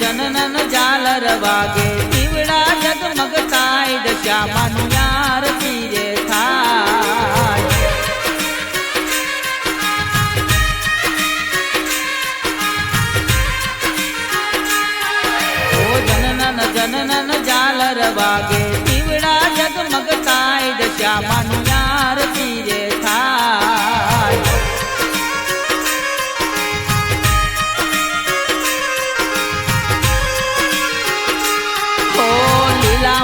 जननन झालर वागे दिवड़ा जगमग थाय दशामानु आरती रे थाय ओ जननन झालर वागे दिवड़ा जगमग थाय दशामानु आरती रे थाय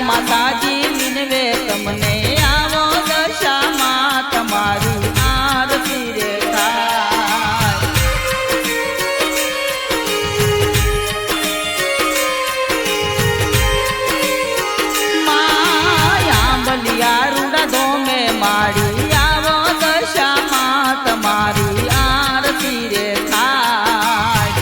माताजी मिनवे तमने आवो दशा मां तमारी आरती रे थाय माया बलिया रूड़ा दो में माड़ी आवो दशा मां तमारी आरती रे थाय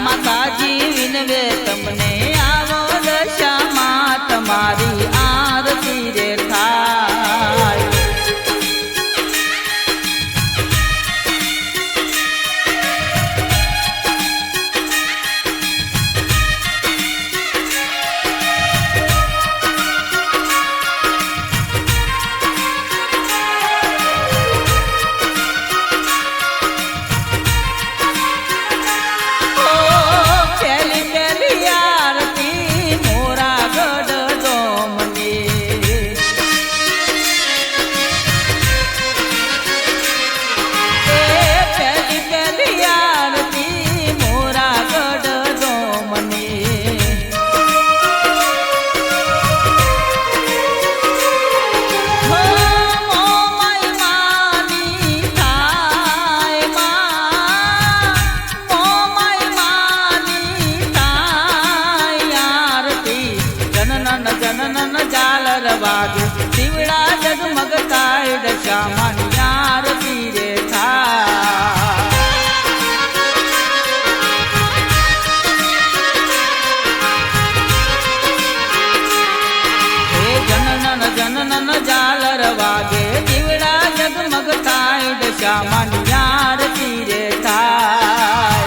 माताजी विनवे तमने आवो दशा मां तमारी आरती रे थाय वागे दिवड़ा जगमग थाय दशा मानु आरती रे थाय हे जननन झालर वागे दिवड़ा जगमग थाय दशा मानु आरती रे थाय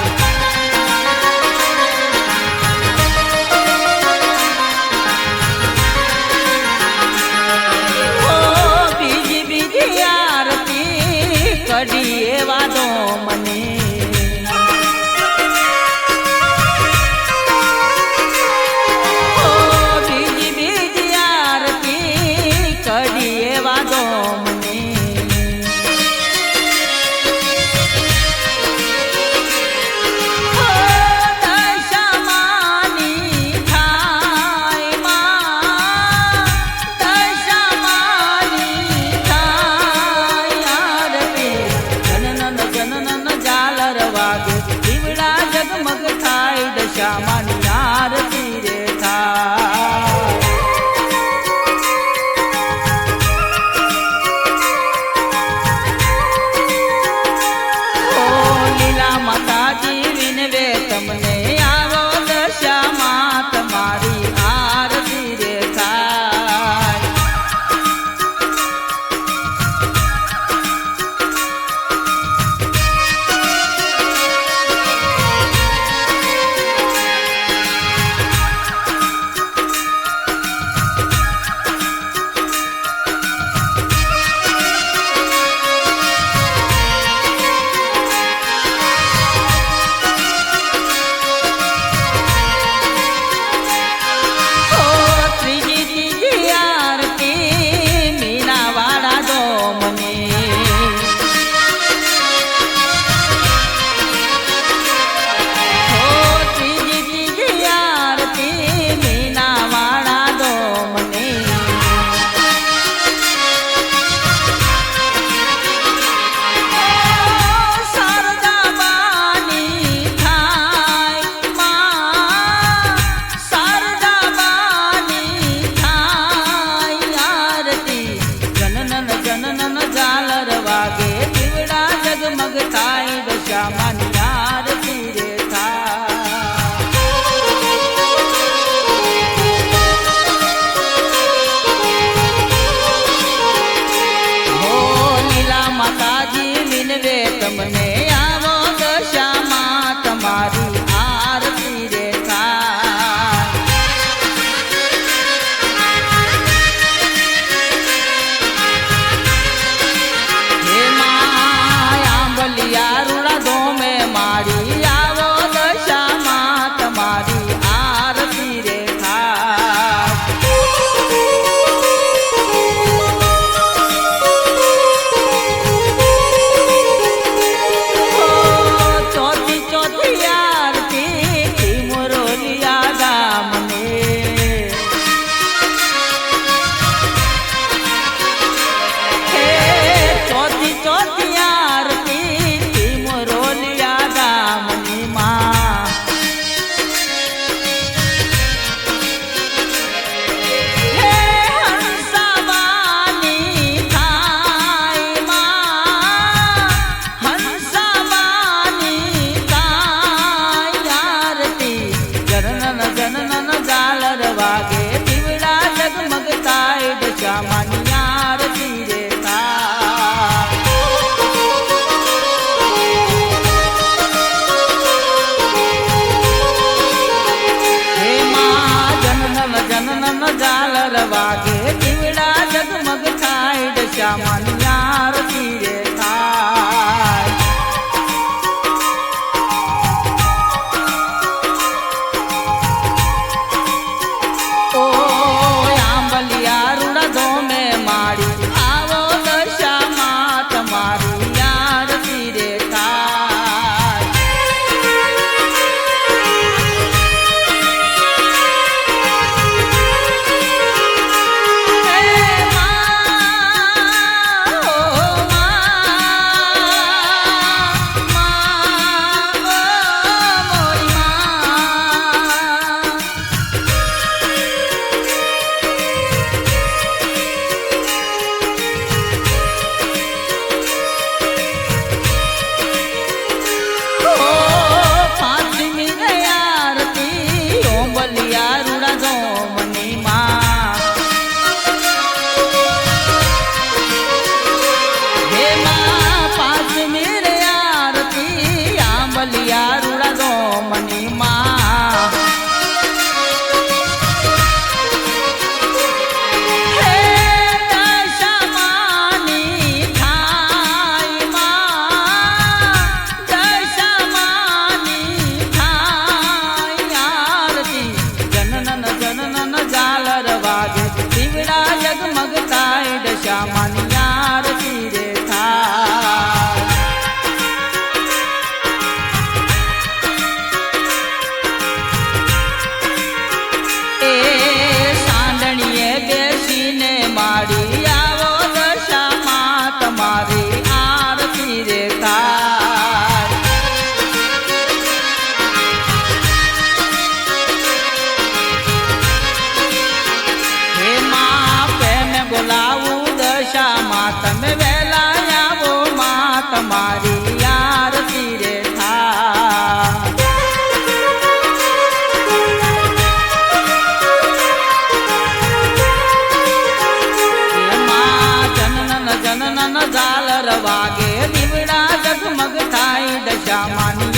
દશામાની આરતી રે થાય હે માં જનન જનન ઝાલર વાગે દીવડા જગમગ થાય દશામાની આરતી રે થાય ઓ આંબલિયા રૂડા ધોમે માડી આવો દશામાં તમારી આરતી રે થાય હે માં ઓ માં મોરી માં ઓ પાંચમી રે આરતી ઓંબલિયા રૂડા ધોમની માં હે માં પાંચમી રે આરતી આંબલિયા રૂડા ધોમની માં હે દશામાની થાય માં દશામાની થાય આરતી જનન જનન ઝાલર વાગે દીવડા જગમગ થાય દશામાની આરતી રે થાય એ સાંડણીએ બેસીને માડી આવો દશામાં તમારી આરતી રે થાય હે માં પ્રેમે બોલાવું દશામાં તમે વહેલા આવો માં તમારી આરતી રે થાય હે માં જનન જનન ઝાલર વાગે દીવડા જગમગ થાય દશામાની